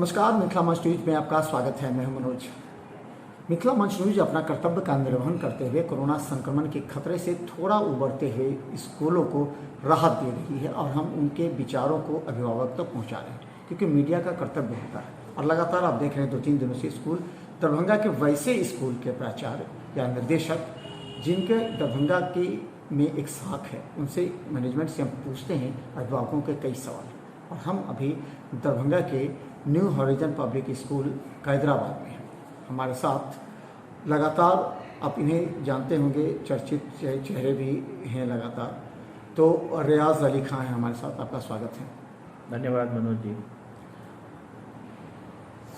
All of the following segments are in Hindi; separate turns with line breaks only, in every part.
नमस्कार, मिथिला मंच न्यूज में आपका स्वागत है। मैं हूं मनोज। मिथिला मंच न्यूज अपना कर्तव्य का निर्वहन करते हुए कोरोना संक्रमण के खतरे से थोड़ा उबरते हुए स्कूलों को राहत दे रही है और हम उनके विचारों को अभिभावक तक पहुंचा रहे हैं, क्योंकि मीडिया का कर्तव्य होता है। और लगातार आप देख रहे हैं 2-3 दिनों से स्कूल दरभंगा के वैसे स्कूल के प्राचार्य या निर्देशक जिनके दरभंगा की में एक शाख है, उनसे मैनेजमेंट से हम पूछते हैं अभिभावकों के कई सवाल। और हम अभी दरभंगा के new horizon public school Hyderabad में हैं। हमारे साथ लगातार आप इन्हें जानते होंगे, चर्चित चेहरे भी हैं लगातार, तो रियाज अली खान हैं हमारे साथ। आपका स्वागत है।
धन्यवाद मनोज जी।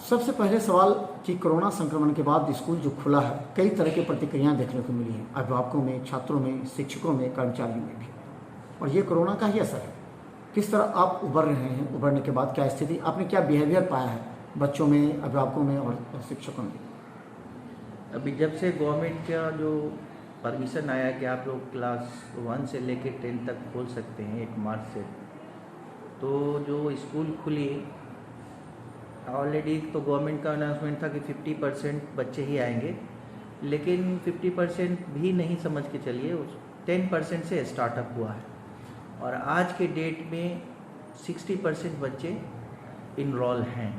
सबसे पहले सवाल कि कोरोना संक्रमण के बाद स्कूल जो खुला है, कई तरह की प्रतिक्रियाएं देखने को मिली हैं, अभिभावकों में, छात्रों में, शिक्षकों में, कर्मचारियों में भी। और ये कोरोना का ही असर है। किस तरह आप उबर रहे हैं? उबरने के बाद क्या स्थिति, आपने क्या बिहेवियर पाया है बच्चों में, अभिभावकों में और शिक्षकों में?
अभी जब से गवर्नमेंट का जो परमिशन आया कि आप लोग क्लास 1 से लेकर 10 तक खोल सकते हैं 1 मार्च से, तो जो स्कूल खुली ऑलरेडी तो गवर्नमेंट का अनाउंसमेंट था कि 50% बच्चे ही आएंगे, लेकिन 50% भी नहीं समझ के चलिए, उस 10% से स्टार्टअप हुआ है और आज के डेट में 60% बच्चे इनरोल हैं।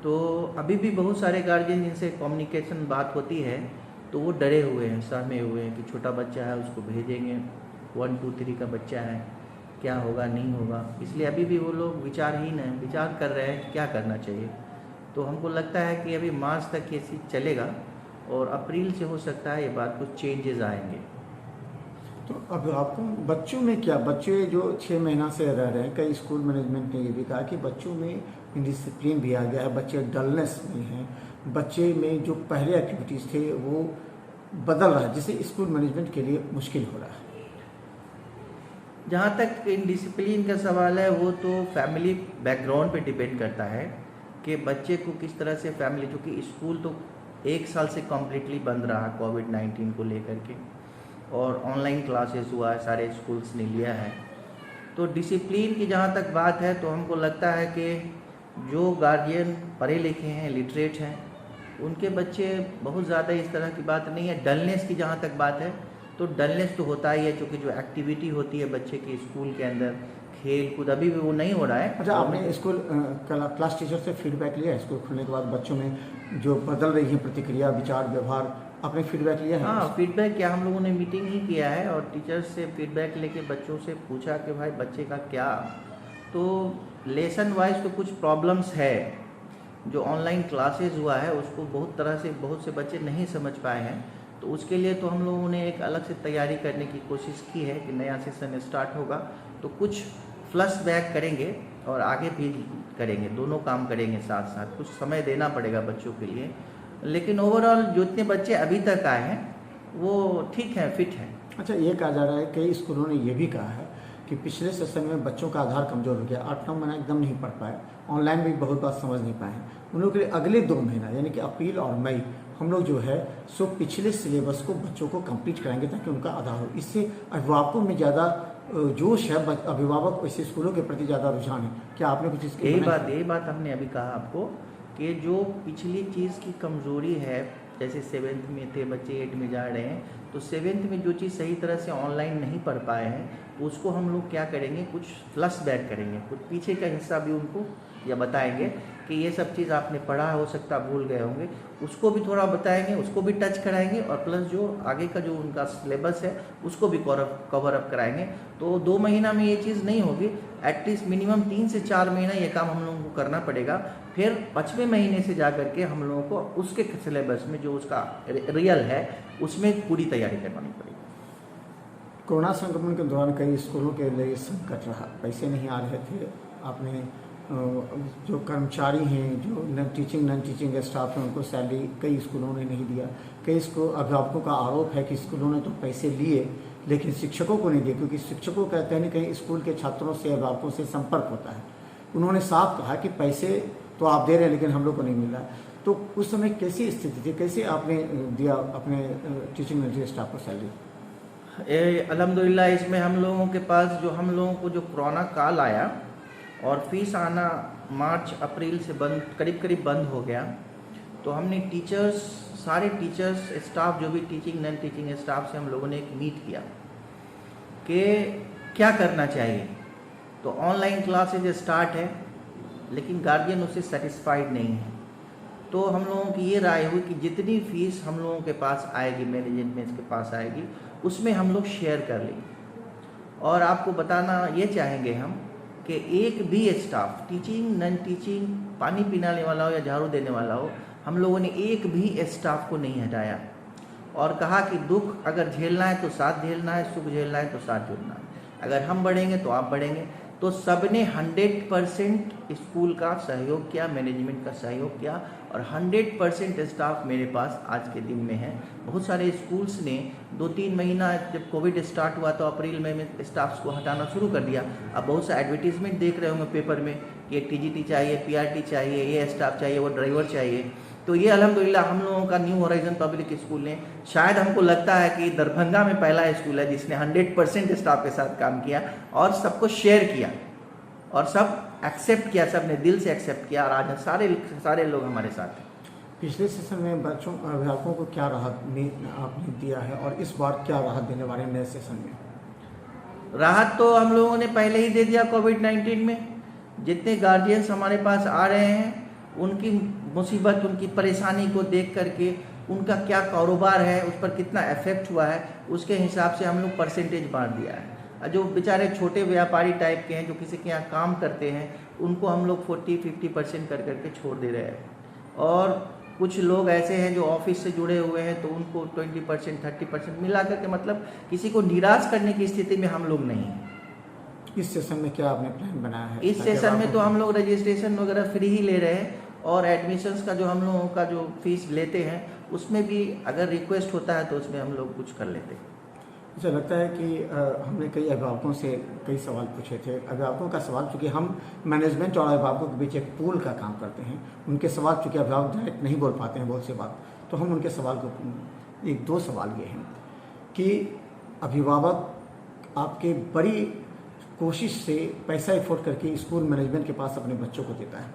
तो अभी भी बहुत सारे गार्जियन जिनसे कम्युनिकेशन बात होती है तो वो डरे हुए हैं, सहमे हुए हैं कि छोटा बच्चा है उसको भेजेंगे, 1, 2, 3 का बच्चा है, क्या होगा नहीं होगा। इसलिए अभी भी वो लोग विचारहीन हैं, विचार कर रहे हैं कि क्या करना चाहिए। तो हमको लगता है कि अभी मार्च तक ये चीज़ चलेगा और अप्रैल से हो सकता है ये बात कुछ चेंजेस आएंगे।
तो अब आपको बच्चों में क्या, बच्चे जो 6 महीना से रह रहे हैं, कई स्कूल मैनेजमेंट ने ये भी कहा कि बच्चों में इंडिसिप्लिन भी आ गया है, बच्चे डलनेस में हैं, बच्चे में जो पहले एक्टिविटीज़ थे वो बदल रहा है, जिससे स्कूल मैनेजमेंट के लिए मुश्किल हो रहा है।
जहाँ तक इंडिसिप्लिन का सवाल है वो तो फैमिली बैकग्राउंड पे डिपेंड करता है कि बच्चे को किस तरह से फैमिली, क्योंकि स्कूल तो 1 साल से कम्प्लीटली बंद रहा कोविड-19 को लेकर के और ऑनलाइन क्लासेस हुआ है, सारे स्कूल्स ने लिया है। तो डिसिप्लिन की जहाँ तक बात है तो हमको लगता है कि जो गार्जियन पढ़े लिखे हैं, लिटरेट हैं, उनके बच्चे बहुत ज़्यादा इस तरह की बात नहीं है। डलनेस की जहाँ तक बात है तो डलनेस तो होता ही है, क्योंकि जो एक्टिविटी होती है बच्चे की स्कूल के अंदर, खेल कूद, अभी भी वो नहीं हो रहा है।
अच्छा, आपने स्कूल क्लास टीचर से फीडबैक लिया है स्कूल खुलने के बाद बच्चों में जो बदल रही है प्रतिक्रिया, विचार, व्यवहार, आपने फीडबैक लिया है?
हाँ, फीडबैक क्या, हम लोगों ने मीटिंग ही किया है और टीचर्स से फीडबैक लेके बच्चों से पूछा कि भाई बच्चे का क्या, तो लेसन वाइज तो कुछ प्रॉब्लम्स है। जो ऑनलाइन क्लासेस हुआ है उसको बहुत तरह से बहुत से बच्चे नहीं समझ पाए हैं, तो उसके लिए तो हम लोगों ने एक अलग से तैयारी करने की कोशिश की है कि नया सेशन स्टार्ट होगा तो कुछ फ्लश बैक करेंगे और आगे भी करेंगे, दोनों काम करेंगे साथ साथ। कुछ समय देना पड़ेगा बच्चों के लिए, लेकिन ओवरऑल जितने बच्चे अभी तक आए हैं वो ठीक हैं, फिट हैं। अच्छा,
ये कहा जा रहा है, कई स्कूलों ने ये भी कहा है कि पिछले सेशन में बच्चों का आधार कमज़ोर हो गया, 8-9 महीना एकदम नहीं पढ़ पाए, ऑनलाइन भी बहुत बात समझ नहीं पाए हैं। उन लोगों के लिए अगले 2 महीना यानी कि अप्रैल और मई हम लोग जो है सो पिछले सिलेबस को बच्चों को कंप्लीट कराएंगे ताकि उनका आधार हो। इससे अभिभावकों में ज़्यादा जोश है, अभिभावक ऐसे स्कूलों के प्रति ज़्यादा रुझान है। क्या आपने कुछ इसकी
यही बात हमने अभी कहा आपको कि जो पिछली चीज़ की कमज़ोरी है, जैसे 7th में थे बच्चे, 8 में जा रहे हैं, तो 7th में जो चीज़ सही तरह से ऑनलाइन नहीं पढ़ पाए हैं उसको हम लोग क्या करेंगे, कुछ फ्लश बैक करेंगे, कुछ पीछे का हिस्सा भी उनको या बताएंगे कि ये सब चीज़ आपने पढ़ा, हो सकता भूल गए होंगे, उसको भी थोड़ा बताएंगे, उसको भी टच कराएंगे और प्लस जो आगे का जो उनका सिलेबस है उसको भी कवर अप कराएंगे। तो 2 महीना में ये चीज़ नहीं होगी, एटलीस्ट मिनिमम 3 से 4 महीना ये काम हम लोगों को करना पड़ेगा। फिर 5वें महीने से जा करके हम लोगों को उसके सिलेबस में जो उसका रियल है उसमें पूरी तैयारी करवानी पड़ेगी।
कोरोना संक्रमण के दौरान कई स्कूलों के लिए संकट रहा, पैसे नहीं आ रहे थे। आपने जो कर्मचारी हैं, जो नॉन टीचिंग स्टाफ हैं, उनको सैलरी कई स्कूलों ने नहीं दिया। कई अभिभावकों का आरोप है कि स्कूलों ने तो पैसे लिए लेकिन शिक्षकों को नहीं दिए, क्योंकि शिक्षकों का कहीं न कहीं स्कूल के छात्रों से, अभिभावकों से संपर्क होता है। उन्होंने साफ कहा कि पैसे तो आप दे रहे हैं लेकिन हम लोग को नहीं मिल रहा। तो उस समय कैसी स्थिति थी, कैसे आपने दिया अपने टीचिंग स्टाफ को सैलरी?
अल्हम्दुलिल्लाह इसमें हम लोगों के पास जो कोरोना काल आया और फीस आना मार्च अप्रैल से बंद, करीब करीब बंद हो गया, तो हमने टीचर्स, सारे टीचर्स, स्टाफ, जो भी टीचिंग नॉन टीचिंग स्टाफ से हम लोगों ने एक मीट किया कि क्या करना चाहिए। तो ऑनलाइन क्लासेज स्टार्ट है, लेकिन गार्जियन उससे सेटिस्फाइड नहीं है। तो हम लोगों की ये राय हुई कि जितनी फीस हम लोगों के पास आएगी, मैनेजमेंट के पास आएगी, उसमें हम लोग शेयर कर लेंगे। और आपको बताना ये चाहेंगे हम कि एक भी स्टाफ, टीचिंग नॉन टीचिंग, पानी पिलाने वाला हो या झाड़ू देने वाला हो, हम लोगों ने एक भी स्टाफ को नहीं हटाया। और कहा कि दुख अगर झेलना है तो साथ झेलना है, सुख झेलना है तो साथ जुड़ना है। अगर हम बढ़ेंगे तो आप बढ़ेंगे। तो सबने 100% स्कूल का सहयोग किया, मैनेजमेंट का सहयोग किया, और 100% स्टाफ मेरे पास आज के दिन में है। बहुत सारे स्कूल्स ने 2-3 महीना, जब कोविड स्टार्ट हुआ तो अप्रैल में स्टाफ्स को हटाना शुरू कर दिया। अब बहुत सा एडवर्टीजमेंट देख रहे होंगे पेपर में कि टीजीटी चाहिए, पीआरटी चाहिए, ये स्टाफ चाहिए, वो ड्राइवर चाहिए। तो ये अल्हम्दुलिल्लाह हम लोगों का न्यू होराइजन पब्लिक स्कूल ने, शायद हमको लगता है कि दरभंगा में पहला स्कूल है जिसने 100% स्टाफ के साथ काम किया और सबको शेयर किया और सब एक्सेप्ट किया, सब ने दिल से एक्सेप्ट किया, और आज सारे लोग हमारे साथ हैं।
पिछले सेशन में बच्चों, अभिभावकों को क्या राहत आपने दिया है और इस बार क्या राहत देने वाले हैं नए सेशन में?
राहत तो हम लोगों ने पहले ही दे दिया कोविड-19 में। जितने गार्जियंस हमारे पास आ रहे हैं, उनकी मुसीबत, उनकी परेशानी को देख करके, उनका क्या कारोबार है, उस पर कितना इफेक्ट हुआ है, उसके हिसाब से हम लोग परसेंटेज बांट दिया है। जो बेचारे छोटे व्यापारी टाइप के हैं, जो किसी के यहाँ काम करते हैं, उनको हम लोग 40-50% कर करके छोड़ दे रहे हैं। और कुछ लोग ऐसे हैं जो ऑफिस से जुड़े हुए हैं, तो उनको 20%, 30% मिला करके, मतलब किसी को निराश करने की स्थिति में हम लोग नहीं हैं।
इस सेशन में क्या आपने प्लान बनाया है?
इस सेशन में तो हम लोग रजिस्ट्रेशन वगैरह फ्री ही ले रहे हैं, और एडमिशन्स का जो हम लोगों का जो फीस लेते हैं, उसमें भी अगर रिक्वेस्ट होता है तो उसमें हम लोग कुछ कर लेते हैं।
मुझे लगता है कि हमने कई अभिभावकों से कई सवाल पूछे थे। अभिभावकों का सवाल, चूँकि हम मैनेजमेंट और अभिभावकों के बीच एक पूल का काम करते हैं, उनके सवाल चूँकि अभिभावक डायरेक्ट नहीं बोल पाते हैं बहुत सी बात, तो हम उनके सवाल को, 1-2 सवाल ये हैं कि अभिभावक आपके बड़ी कोशिश से पैसा एफोर्ड करके स्कूल मैनेजमेंट के पास अपने बच्चों को देता है,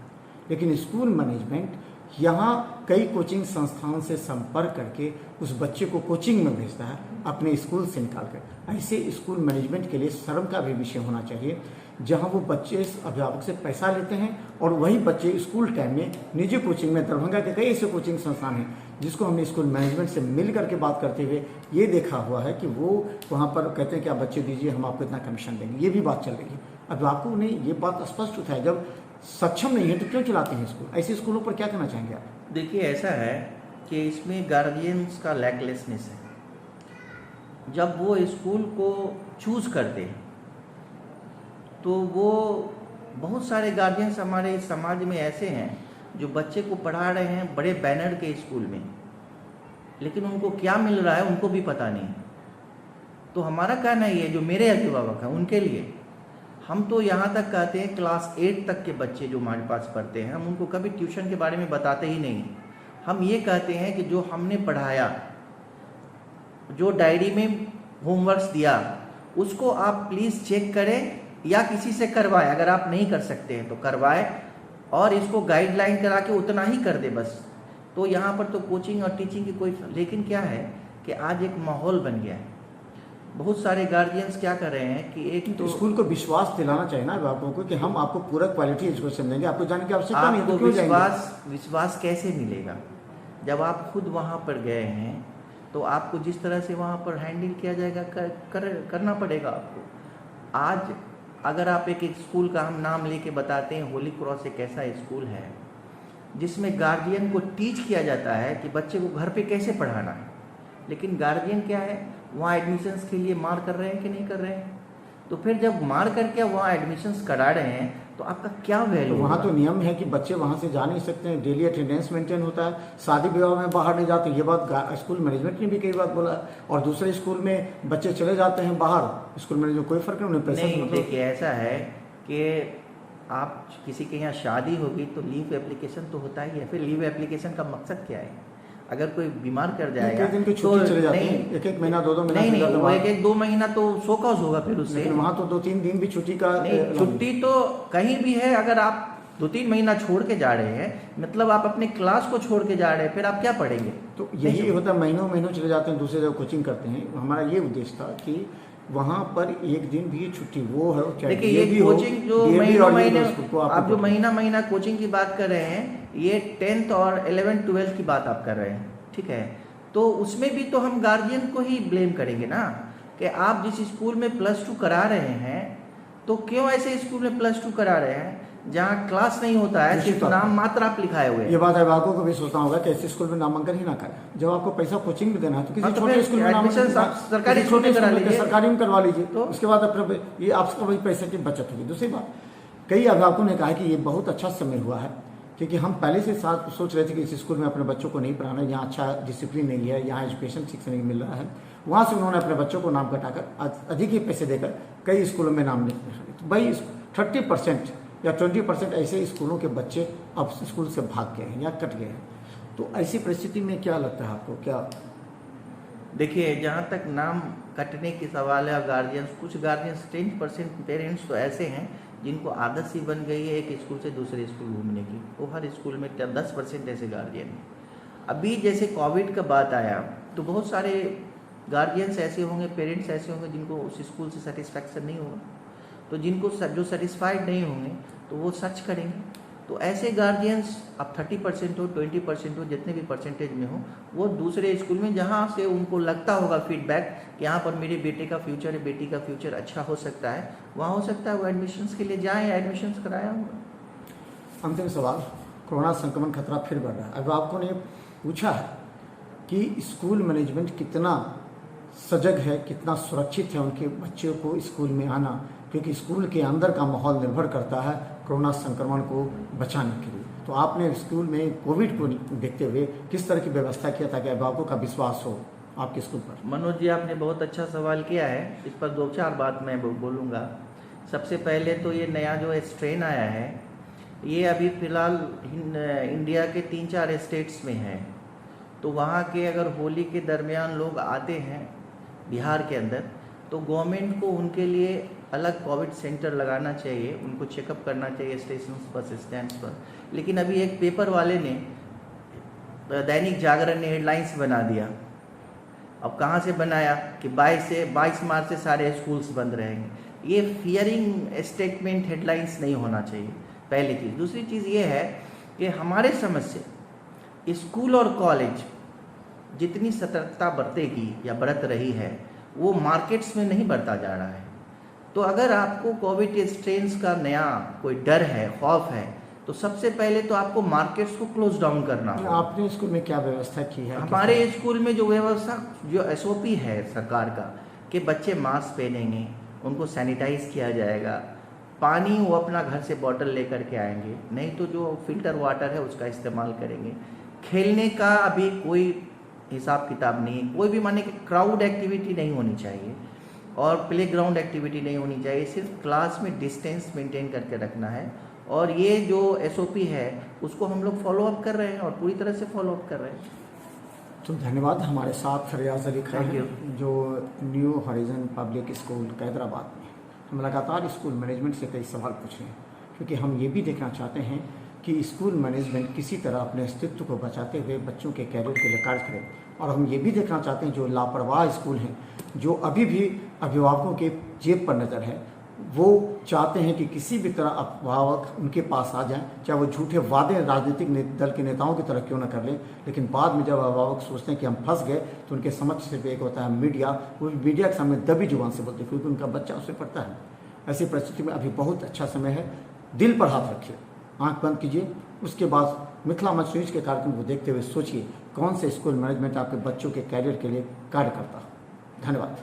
लेकिन स्कूल मैनेजमेंट यहाँ कई कोचिंग संस्थान से संपर्क करके उस बच्चे को कोचिंग में भेजता है अपने स्कूल से निकाल कर। ऐसे स्कूल मैनेजमेंट के लिए शर्म का भी विषय होना चाहिए, जहाँ वो बच्चे अभिभावक से पैसा लेते हैं और वही बच्चे स्कूल टाइम में निजी कोचिंग में, दरभंगा के कई ऐसे कोचिंग संस्थान हैं जिसको हमने स्कूल मैनेजमेंट से मिल करके बात करते हुए ये देखा हुआ है कि वो वहाँ पर कहते हैं कि आप बच्चे दीजिए, हम आपको इतना कमीशन देंगे। ये भी बात चल रही है। अभिभावकों ने ये बात स्पष्ट उठाई, जब सक्षम नहीं है तो क्यों चलाते हैं स्कूल? ऐसे स्कूलों पर क्या कहना चाहेंगे आप?
देखिए, ऐसा है कि इसमें गार्जियंस का लैकलेसनेस है। जब वो स्कूल को चूज़ करते हैं तो वो, बहुत सारे गार्जियंस हमारे समाज में ऐसे हैं जो बच्चे को पढ़ा रहे हैं बड़े बैनर के स्कूल में, लेकिन उनको क्या मिल रहा है उनको भी पता नहीं। तो हमारा कहना ये, जो मेरे अभिभावक हैं उनके लिए, हम तो यहाँ तक कहते हैं क्लास 8 तक के बच्चे जो हमारे पास पढ़ते हैं, हम उनको कभी ट्यूशन के बारे में बताते ही नहीं। हम ये कहते हैं कि जो हमने पढ़ाया, जो डायरी में होमवर्क्स दिया, उसको आप प्लीज़ चेक करें या किसी से करवाएं। अगर आप नहीं कर सकते हैं तो करवाएं, और इसको गाइडलाइन करा के उतना ही कर दे बस। तो यहाँ पर तो कोचिंग और टीचिंग की कोई, लेकिन क्या है कि आज एक माहौल बन गया है। बहुत सारे गार्जियंस क्या कर रहे हैं कि एक तो
स्कूल को विश्वास दिलाना चाहिए ना अभिभावकों को कि हम आपको पूरा क्वालिटी एजुकेशन देंगे, आपको जाने की आवश्यकता नहीं है तो क्यों जाएंगे?
विश्वास कैसे मिलेगा जब आप खुद वहाँ पर गए हैं? तो आपको जिस तरह से वहाँ पर हैंडल किया जाएगा करना पड़ेगा आपको। आज अगर आप एक स्कूल का हम नाम लेके बताते हैं, होली क्रॉस एक ऐसा स्कूल है जिसमें गार्जियन को टीच किया जाता है कि बच्चे को घर पे कैसे पढ़ाना है, लेकिन गार्जियन क्या है, वहाँ एडमिशन्स के लिए मार कर रहे हैं कि नहीं कर रहे हैं? तो फिर जब मार करके वहाँ एडमिशन्स करा रहे हैं तो आपका क्या वैल्यू?
तो वहाँ तो नियम है कि बच्चे वहाँ से जा नहीं सकते हैं, डेली अटेंडेंस मेंटेन होता है, शादी विवाह में बाहर नहीं जाते। ये बात स्कूल मैनेजमेंट ने भी कई बात बोला, और दूसरे स्कूल में बच्चे चले जाते हैं बाहर, स्कूल मैनेजमेंट कोई फर्क नहीं, उन्हें पैसा
नहीं। देखिए, ऐसा है कि आप किसी के यहाँ शादी होगी तो लीव एप्लीकेशन तो होता ही है। फिर लीव एप्लीकेशन का मकसद क्या है? अगर कोई बीमार कर जाएगा
दिन की छुट्टी चले जाते हैं, एक महीना 2 महीना,
नहीं, वो 1-2 महीना तो शो कॉज होगा फिर उससे।
वहाँ तो 2-3 दिन भी छुट्टी का
नहीं, छुट्टी तो कहीं भी है। अगर आप 2-3 महीना छोड़ के जा रहे हैं, मतलब आप अपने क्लास को छोड़ के जा रहे हैं, फिर आप क्या पढ़ेंगे?
तो यही होता है, महीनों महीनों चले जाते हैं, दूसरे जगह कोचिंग करते हैं। हमारा ये उद्देश्य था कि वहाँ पर एक दिन भी छुट्टी वो है।
देखिए ये कोचिंग जो महीने आप जो महीना कोचिंग की बात कर रहे हैं, ये 10th और 11th 12th की बात आप कर रहे हैं, ठीक है। तो उसमें भी तो हम गार्जियन को ही ब्लेम करेंगे ना, कि आप जिस स्कूल में +2 करा रहे हैं, तो क्यों ऐसे स्कूल में +2 करा रहे हैं जहाँ क्लास नहीं होता है, सिर्फ नाम मात्र आप लिखाए हुए हैं।
ये बात अभिभावकों को भी सोचना होगा कि ऐसे स्कूल में नामांकन ही ना करें। जब आपको पैसा कोचिंग में देना है तो किसी छोटे स्कूल में
एडमिशन सरकारी स्कूल में करा लीजिए,
सरकारी में करवा लीजिए, तो उसके बाद अपने ये आपका वही पैसे की बचत होगी। दूसरी बात, कई अभिभावकों ने कहा कि ये बहुत अच्छा समय हुआ है, क्योंकि हम पहले से साथ सोच रहे थे कि इस स्कूल में अपने बच्चों को नहीं पढ़ाना, यहाँ अच्छा डिसिप्लिन नहीं है, यहाँ एजुकेशन शिक्षा नहीं मिल रहा है। वहाँ से उन्होंने अपने बच्चों को नाम कटाकर अधिक ही पैसे देकर कई स्कूलों में नाम लिखने। तो भाई 30% या 20% ऐसे स्कूलों के बच्चे अब स्कूल से भाग गए हैं या कट गए हैं। तो ऐसी परिस्थिति में क्या लगता है आपको? क्या
देखिए, जहाँ तक नाम कटने की सवाल है, गार्जियंस, कुछ गार्जियंस 10% पेरेंट्स तो ऐसे हैं जिनको आदत सी बन गई है एक स्कूल से दूसरे स्कूल घूमने की। वो हर स्कूल में 10% ऐसे गार्जियन हैं। अभी जैसे कोविड का बात आया तो बहुत सारे गार्जियंस ऐसे होंगे, पेरेंट्स ऐसे होंगे जिनको उस स्कूल से सेटिस्फैक्शन नहीं होगा। तो जिनको जो सेटिस्फाइड नहीं होंगे तो वो सर्च करेंगे। तो ऐसे गार्जियंस अब 30% हो, 20% हो, जितने भी परसेंटेज में हो, वो दूसरे स्कूल में जहाँ से उनको लगता होगा फीडबैक कि यहाँ पर मेरे बेटे का फ्यूचर है, बेटी का फ्यूचर अच्छा हो सकता है, वहाँ हो सकता है वो एडमिशन्स के लिए जाएँ या एडमिशन्स कराया होगा।
अंतिम सवाल, कोरोना संक्रमण खतरा फिर बढ़ रहा है। अभिभावकों ने पूछा है कि स्कूल मैनेजमेंट कितना सजग है, कितना सुरक्षित है उनके बच्चों को स्कूल में आना, क्योंकि स्कूल के अंदर का माहौल निर्भर करता है कोरोना संक्रमण को बचाने के लिए। तो आपने स्कूल में कोविड को देखते हुए किस तरह की व्यवस्था किया ताकि अभिभावकों का विश्वास हो आपके स्कूल पर?
मनोज जी, आपने बहुत अच्छा सवाल किया है। इस पर 2-4 बात मैं बोलूँगा। सबसे पहले तो ये नया जो स्ट्रेन आया है, ये अभी फ़िलहाल इंडिया के 3-4 स्टेट्स में है। तो वहाँ के अगर होली के दरमियान लोग आते हैं बिहार के अंदर, तो गवर्नमेंट को उनके लिए अलग कोविड सेंटर लगाना चाहिए, उनको चेकअप करना चाहिए स्टेशन बस स्टैंड्स पर। लेकिन अभी एक पेपर वाले ने, दैनिक जागरण ने हेडलाइंस बना दिया। अब कहाँ से बनाया कि 22 मार्च से सारे स्कूल्स बंद रहेंगे। ये फियरिंग स्टेटमेंट हेडलाइंस नहीं होना चाहिए, पहली चीज़। दूसरी चीज़ ये है कि हमारे समझ से स्कूल और कॉलेज जितनी सतर्कता बरतेगी या बरत रही है, वो मार्केट्स में नहीं बरता जा रहा है। तो अगर आपको कोविड स्ट्रेन्स का नया कोई डर है, खौफ है, तो सबसे पहले तो आपको मार्केट्स को क्लोज डाउन करना होगा।
आपने स्कूल में क्या व्यवस्था की है?
हमारे स्कूल में जो व्यवस्था, जो SOP है सरकार का, कि बच्चे मास्क पहनेंगे, उनको सैनिटाइज किया जाएगा, पानी वो अपना घर से बॉटल लेकर के आएंगे, नहीं तो जो फिल्टर वाटर है उसका इस्तेमाल करेंगे। खेलने का अभी कोई हिसाब किताब नहीं, कोई भी माने कि क्राउड एक्टिविटी नहीं होनी चाहिए और प्लेग्राउंड एक्टिविटी नहीं होनी चाहिए। सिर्फ क्लास में डिस्टेंस मेंटेन करके रखना है। और ये जो SOP है उसको हम लोग फॉलो अप कर रहे हैं और पूरी तरह से फॉलो अप कर रहे हैं।
तो धन्यवाद। हमारे साथ रियाज अली खान हैं, जो new horizon public school Hyderabad में। हम लगातार स्कूल मैनेजमेंट से कई सवाल पूछे हैं, क्योंकि हम ये भी देखना चाहते हैं कि स्कूल मैनेजमेंट किसी तरह अपने अस्तित्व को बचाते हुए बच्चों के कैरियर के लिए कार्य करें। और हम ये भी देखना चाहते हैं जो लापरवाह स्कूल हैं, जो अभी भी अभिभावकों के जेब पर नज़र है, वो चाहते हैं कि किसी भी तरह अभिभावक उनके पास आ जाएं, चाहे वो झूठे वादे राजनीतिक दल के नेताओं की तरह क्यों न कर लें। लेकिन बाद में जब अभिभावक सोचते हैं कि हम फंस गए, तो उनके समक्ष सिर्फ एक होता है मीडिया। वो मीडिया के सामने दबी जुबान से बोलते हैं, क्योंकि उनका बच्चा उससे पढ़ता है। ऐसी परिस्थिति में अभी बहुत अच्छा समय है। दिल पर हाथ रखिए, आंख बंद कीजिए, उसके बाद मिथिला मंच न्यूज के कार्यक्रम को देखते हुए सोचिए कौन से स्कूल मैनेजमेंट आपके बच्चों के कैरियर के लिए कार्य करता है। धन्यवाद।